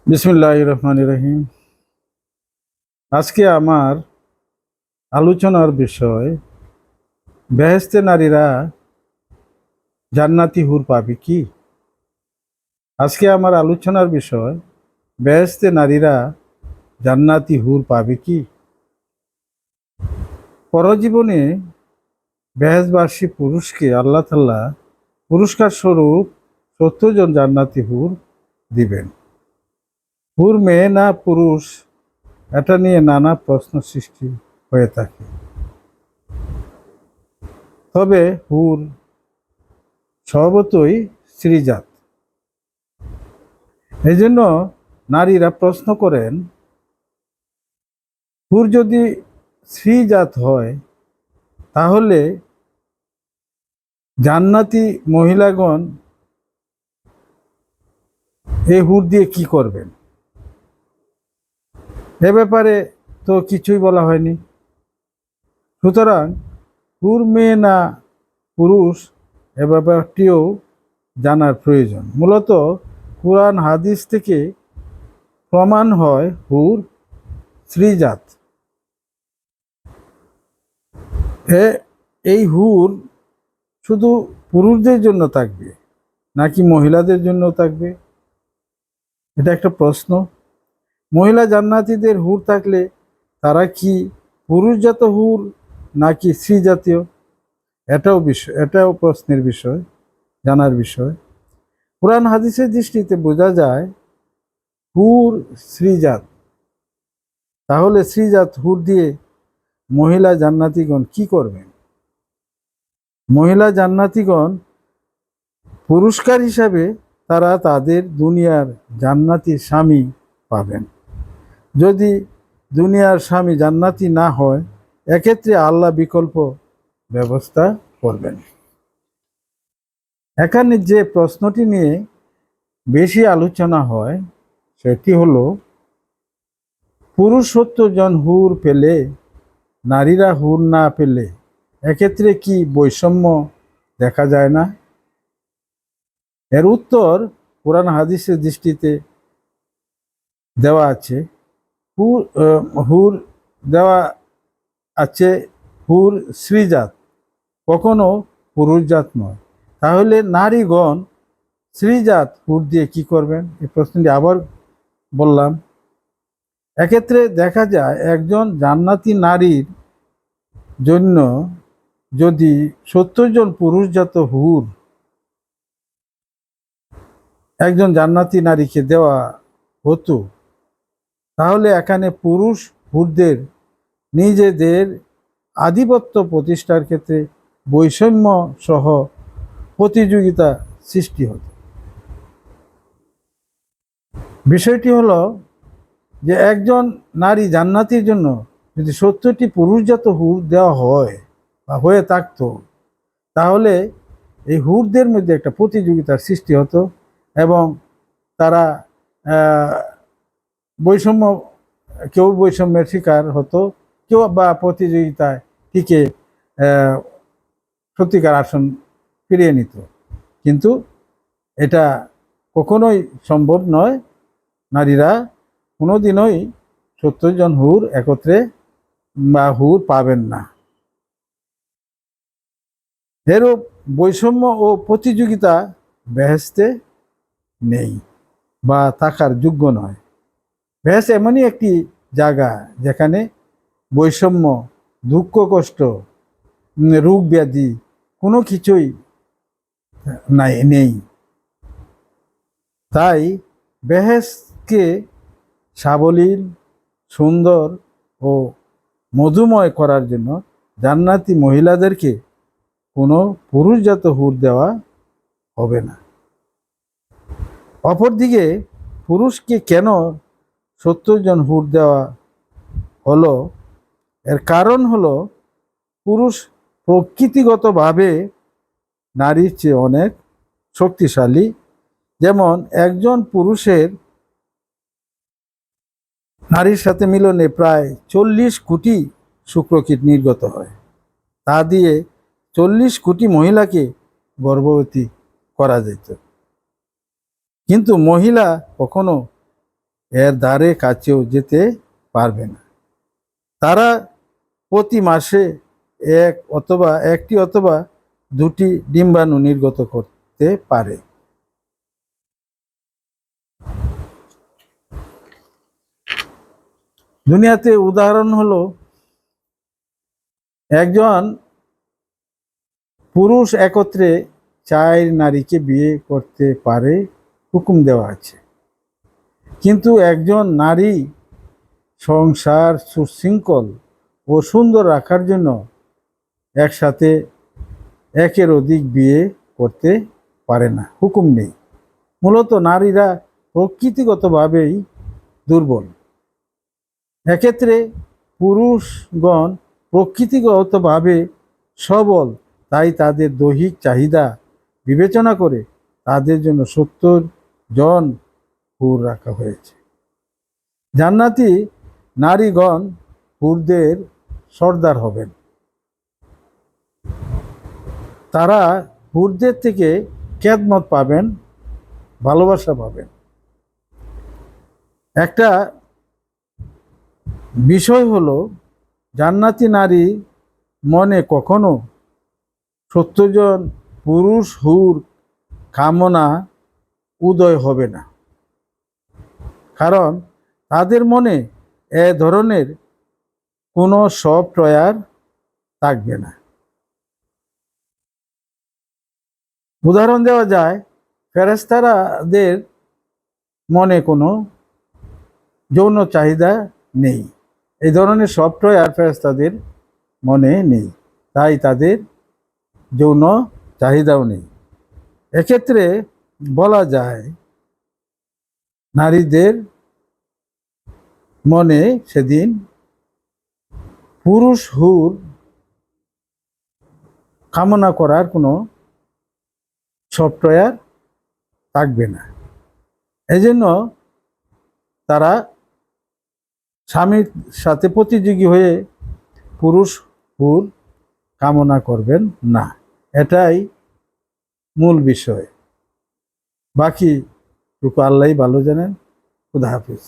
বিসমিল্লাহির রহমানির রহিম। আজকে আমার আলোচনার বিষয়, বেহেশতে নারীরা জান্নাতি হুর পাবে কি? আজকে আমার আলোচনার বিষয়, বেহেশতে নারীরা জান্নাতি হুর পাবে কি? পরজীবনে বেহেশবাসী পুরুষকে আল্লাহ তাআলা পুরস্কার স্বরূপ 70 জন জান্নাতি হুর দিবেন। হুর মেয়ে না পুরুষ, এটা নিয়ে নানা প্রশ্ন সৃষ্টি হয়ে থাকে। তবে হুর স্বভাবতই স্ত্রীজাত। এই জন্য নারীরা প্রশ্ন করেন, হুর যদি স্ত্রীজাত হয় তাহলে জান্নাতি মহিলাগণ এই হুর দিয়ে কি করবেন? এ ব্যাপারে তো কিছুই বলা হয়নি। সুতরাং হুর মেয়ে না পুরুষ, এ ব্যাপারটিও জানার প্রয়োজন। মূলত কুরআন হাদিস থেকে প্রমাণ হয় হুর স্ত্রীজাত। এই হুর শুধু পুরুষদের জন্য থাকবে নাকি মহিলাদের জন্য থাকবে, এটা একটা প্রশ্ন। মহিলা জান্নাতীদের হুর থাকলে তারা কি পুরুষজাত হুর নাকি স্ত্রী জাতীয়, এটাও প্রশ্নের বিষয়, জানার বিষয়। কোরআন হাদিসের দৃষ্টিতে বোঝা যায় হুর স্ত্রীজাত। তাহলে স্ত্রীজাত হুর দিয়ে মহিলা জান্নাতীগণ কি করবেন? মহিলা জান্নাতীগণ পুরস্কার হিসাবে তারা তাদের দুনিয়ার জান্নাতি স্বামী পাবেন। যদি দুনিয়ার স্বামী জান্নাতি না হয়, এক্ষেত্রে আল্লাহ বিকল্প ব্যবস্থা করবেন। এখানে যে প্রশ্নটি নিয়ে বেশি আলোচনা হয় সেটি হলো, পুরুষ 70 জন হুর পেলে নারীরা হুর না পেলে এক্ষেত্রে কি বৈষম্য দেখা যায় না? এর উত্তর কোরআন হাদিসের দৃষ্টিতে দেওয়া আছে। হুর দেওয়া আছে হুর স্ত্রীজাত, কখনো পুরুষজাত নয়। তাহলে নারীগণ স্ত্রীজাত হুর দিয়ে কি করবেন? এই প্রশ্নটি আবার বললাম। এক্ষেত্রে দেখা যায় একজন জান্নাতি নারীর জন্য যদি 70 জন পুরুষজাত হুর একজন জান্নাতি নারীকে দেওয়া হতো, তাহলে এখানে পুরুষ হুরদের নিজেদের আধিপত্য প্রতিষ্ঠার ক্ষেত্রে বৈষম্য সহ প্রতিযোগিতা সৃষ্টি হতো। বিষয়টি হলো যে একজন নারী জান্নাতির জন্য যদি 70টি পুরুষজাত হুর দেওয়া হয় বা হয়ে থাকতো, তাহলে এই হুরদের মধ্যে একটা প্রতিযোগিতার সৃষ্টি হতো এবং তারা বৈষম্য, কেউ বৈষম্যের শিকার হতো, কেউ বা প্রতিযোগিতায় টিকে সত্যিকার আসন ফিরিয়ে নিত। কিন্তু এটা কখনোই সম্ভব নয়। নারীরা কোনোদিনই 70 জন হুর একত্রে বা হুর পাবেন না। এরূপ বৈষম্য ও প্রতিযোগিতা বেহেশতে নেই বা থাকার যোগ্য নয়। বেহেশত এমনই একটি জায়গা যেখানে বৈষম্য, দুঃখ কষ্ট, রোগ ব্যাধি কোনো কিছুই নেই। তাই বেহেশতকে সাবলীল, সুন্দর ও মধুময় করার জন্য জান্নাতি মহিলাদেরকে কোনো পুরুষজাত হুর দেওয়া হবে না। অপরদিকে পুরুষকে কেন 70 জন হুর দেওয়া হলো? এর কারণ হলো, পুরুষ প্রকৃতিগতভাবে নারীর চেয়ে অনেক শক্তিশালী। যেমন একজন পুরুষের নারীর সাথে মিলনে প্রায় 40 কোটি শুক্রকীট নির্গত হয়। তা দিয়ে 40 কোটি মহিলাকে গর্ভবতী করা যেত। কিন্তু মহিলা কখনো এর ধারে কাছেও যেতে পারবে না। তারা প্রতি মাসে একটি অথবা দুটি ডিম্বাণু নির্গত করতে পারে। দুনিয়াতে উদাহরণ হলো, একজন পুরুষ একত্রে 4 নারীকে বিয়ে করতে পারে, হুকুম দেওয়া আছে। কিন্তু একজন নারী সংসার সুশৃঙ্খল ও সুন্দর রাখার জন্য একসাথে একের অধিক বিয়ে করতে পারে না, হুকুম নেই। মূলত নারীরা প্রকৃতিগতভাবেই দুর্বল। এক্ষেত্রে পুরুষগণ প্রকৃতিগতভাবে সবল, তাই তাদের দৈহিক চাহিদা বিবেচনা করে তাদের জন্য 70 জন হুর রাখা হয়েছে। জান্নাতি নারীগণ হুরদের সর্দার হবেন। তারা হুরদের থেকে খেদমত পাবেন, ভালোবাসা পাবেন। একটা বিষয় হলো, জান্নাতি নারী মনে কখনো 70 জন পুরুষ হুর কামনা উদয় হবে না, কারণ তাদের মনে এ ধরনের কোনো সফটওয়্যার থাকবে না। উদাহরণ দেওয়া যায়, ফেরেশতাদের মনে কোনো যৌন চাহিদা নেই। এই ধরনের সফটওয়্যার ফেরেশতাদের মনে নেই, তাই তাদের যৌন চাহিদাও নেই। এক্ষেত্রে বলা যায়, নারীদের মনে সেদিন পুরুষ হুর কামনা করার কোনো সফটওয়্যার থাকবে না। এজন্য তারা স্বামীর সাথে প্রতিযোগী হয়ে পুরুষ হুর কামনা করবেন না। এটাই মূল বিষয়। বাকিটুকু আল্লাহই ভালো জানেন। খুদা হাফিজ।